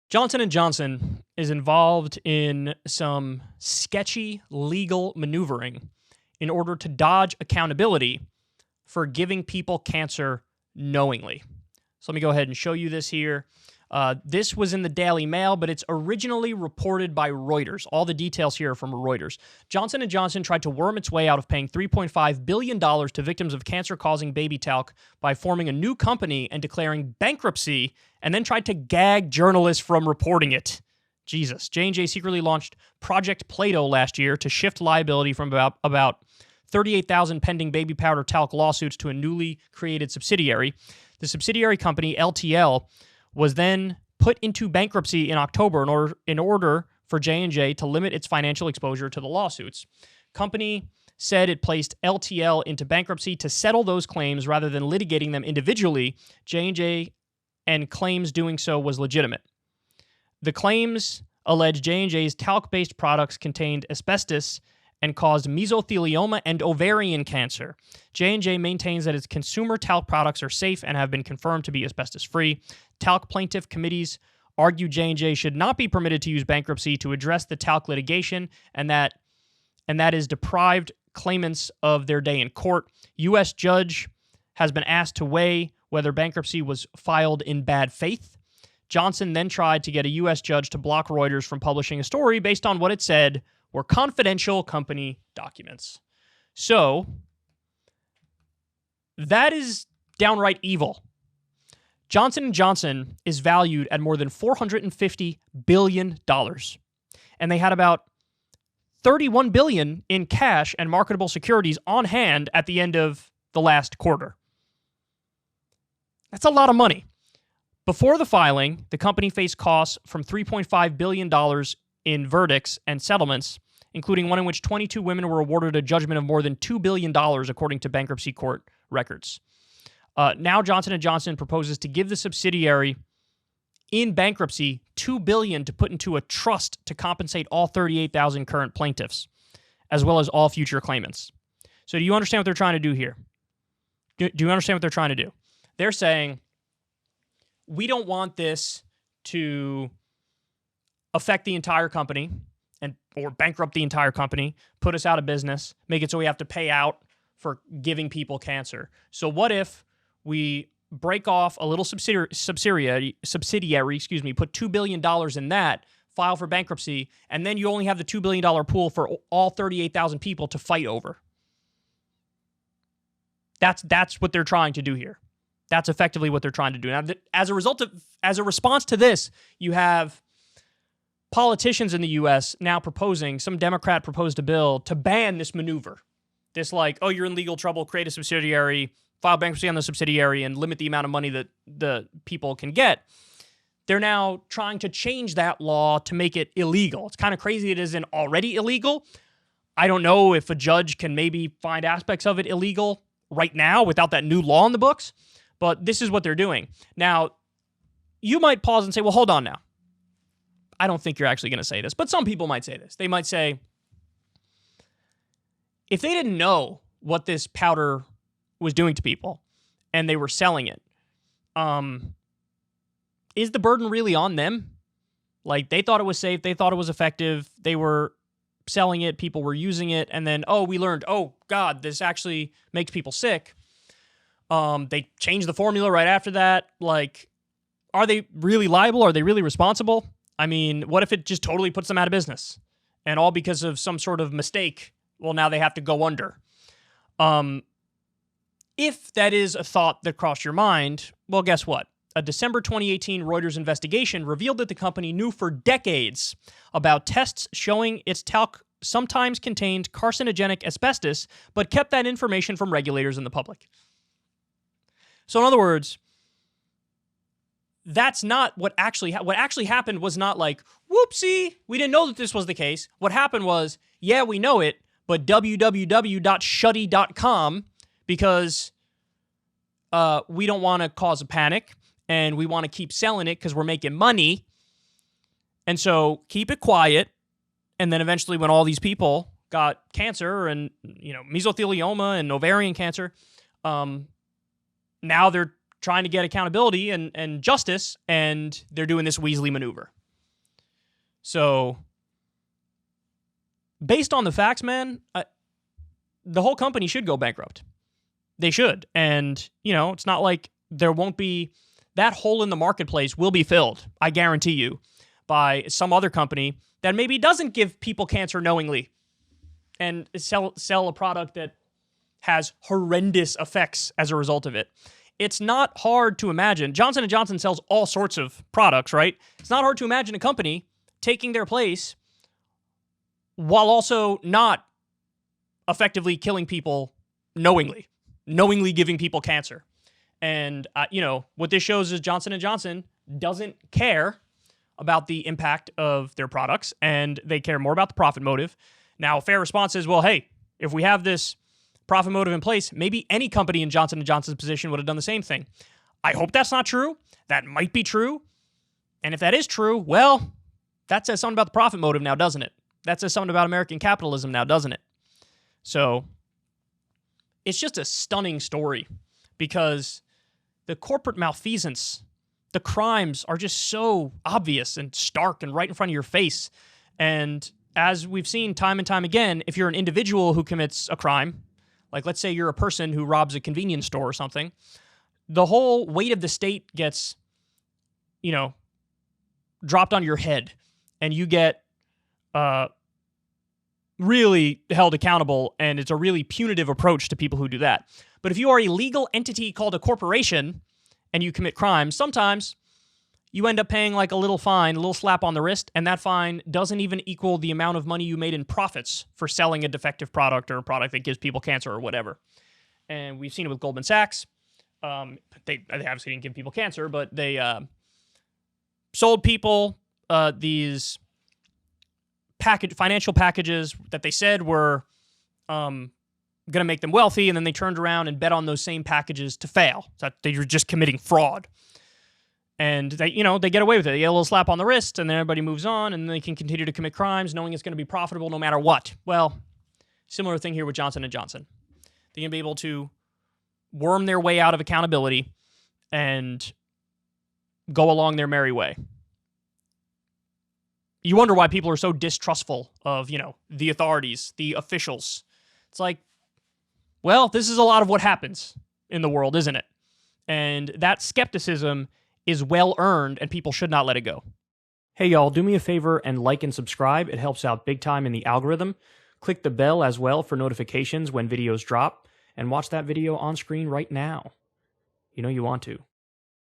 Johnson & Johnson is involved in some sketchy legal maneuvering in order to dodge accountability for giving people cancer knowingly. So let me go ahead and show you this here. This was in the Daily Mail, but it's originally reported by Reuters. All the details here are from Reuters. Johnson & Johnson tried to worm its way out of paying $3.5 billion to victims of cancer-causing baby talc by forming a new company and declaring bankruptcy, and then tried to gag journalists from reporting it. Jesus. J&J secretly launched Project Plato last year to shift liability from about 38,000 pending baby powder talc lawsuits to a newly created subsidiary. The subsidiary company, LTL, was then put into bankruptcy in October in order for J&J to limit its financial exposure to the lawsuits. Company said it placed LTL into bankruptcy to settle those claims rather than litigating them individually. J&J and claims doing so was legitimate. The claims allege J&J's talc-based products contained asbestos and caused mesothelioma and ovarian cancer. J&J maintains that its consumer talc products are safe and have been confirmed to be asbestos-free. Talc plaintiff committees argue J&J should not be permitted to use bankruptcy to address the talc litigation, and that is deprived claimants of their day in court. U.S. judge has been asked to weigh whether bankruptcy was filed in bad faith. Johnson then tried to get a U.S. judge to block Reuters from publishing a story based on what it said were confidential company documents. So, that is downright evil. Johnson & Johnson is valued at more than $450 billion, and they had about $31 billion in cash and marketable securities on hand at the end of the last quarter. That's a lot of money. Before the filing, the company faced costs from $3.5 billion in verdicts and settlements, including one in which 22 women were awarded a judgment of more than $2 billion, according to bankruptcy court records. Now Johnson & Johnson proposes to give the subsidiary in bankruptcy $2 billion to put into a trust to compensate all 38,000 current plaintiffs, as well as all future claimants. So do you understand what they're trying to do here? Do you understand what they're trying to do? They're saying, we don't want this to affect the entire company or bankrupt the entire company, put us out of business, make it so we have to pay out for giving people cancer. So what if we break off a little subsidiary, put $2 billion in that, file for bankruptcy, and then you only have the $2 billion pool for all 38,000 people to fight over. That's what they're trying to do here. That's effectively what they're trying to do. Now, as a response to this, you have politicians in the U.S. now proposing, some Democrat proposed a bill to ban this maneuver. This oh, you're in legal trouble, create a subsidiary, file bankruptcy on the subsidiary, and limit the amount of money that the people can get. They're now trying to change that law to make it illegal. It's kind of crazy it isn't already illegal. I don't know if a judge can maybe find aspects of it illegal right now without that new law in the books, but this is what they're doing. Now, you might pause and say, well, hold on now. I don't think you're actually going to say this, but some people might say this. They might say, if they didn't know what this powder was doing to people and they were selling it, is the burden really on them? They thought it was safe, they thought it was effective, they were selling it, people were using it, and then, we learned, God, this actually makes people sick. They changed the formula right after that. Are they really liable? Are they really responsible? I mean, what if it just totally puts them out of business? And all because of some sort of mistake? Well, now they have to go under. If that is a thought that crossed your mind, well, guess what? A December 2018 Reuters investigation revealed that the company knew for decades about tests showing its talc sometimes contained carcinogenic asbestos, but kept that information from regulators and the public. So in other words, that's not what actually happened. Was not whoopsie, we didn't know that this was the case. What happened was, yeah, we know it, but www.shutty.com, because we don't want to cause a panic and we want to keep selling it because we're making money. And so keep it quiet. And then eventually when all these people got cancer and, mesothelioma and ovarian cancer, now they're trying to get accountability and justice, and they're doing this Weasley maneuver. So, based on the facts, man, the whole company should go bankrupt. They should. And, it's not like there won't be... That hole in the marketplace will be filled, I guarantee you, by some other company that maybe doesn't give people cancer knowingly and sell a product that has horrendous effects as a result of it. It's not hard to imagine. Johnson & Johnson sells all sorts of products, right? It's not hard to imagine a company taking their place while also not effectively killing people knowingly giving people cancer. And, what this shows is Johnson & Johnson doesn't care about the impact of their products, and they care more about the profit motive. Now, a fair response is, well, hey, if we have this profit motive in place, maybe any company in Johnson & Johnson's position would have done the same thing. I hope that's not true. That might be true. And if that is true, well, that says something about the profit motive now, doesn't it? That says something about American capitalism now, doesn't it? So, it's just a stunning story because the corporate malfeasance, the crimes are just so obvious and stark and right in front of your face. And as we've seen time and time again, if you're an individual who commits a crime, like let's say you're a person who robs a convenience store or something, the whole weight of the state gets, dropped on your head, and you get really held accountable, and it's a really punitive approach to people who do that. But if you are a legal entity called a corporation and you commit crimes, sometimes you end up paying like a little fine, a little slap on the wrist, and that fine doesn't even equal the amount of money you made in profits for selling a defective product or a product that gives people cancer or whatever. And we've seen it with Goldman Sachs. They obviously didn't give people cancer, but they sold people these financial packages that they said were going to make them wealthy, and then they turned around and bet on those same packages to fail. So they were just committing fraud. And they get away with it. They get a little slap on the wrist, and then everybody moves on, and they can continue to commit crimes knowing it's going to be profitable no matter what. Well, similar thing here with Johnson & Johnson. They're going to be able to worm their way out of accountability and go along their merry way. You wonder why people are so distrustful of, the authorities, the officials. It's like, well, this is a lot of what happens in the world, isn't it? And that skepticism is well-earned, and people should not let it go. Hey, y'all, do me a favor and like and subscribe. It helps out big time in the algorithm. Click the bell as well for notifications when videos drop, and watch that video on screen right now. You know you want to.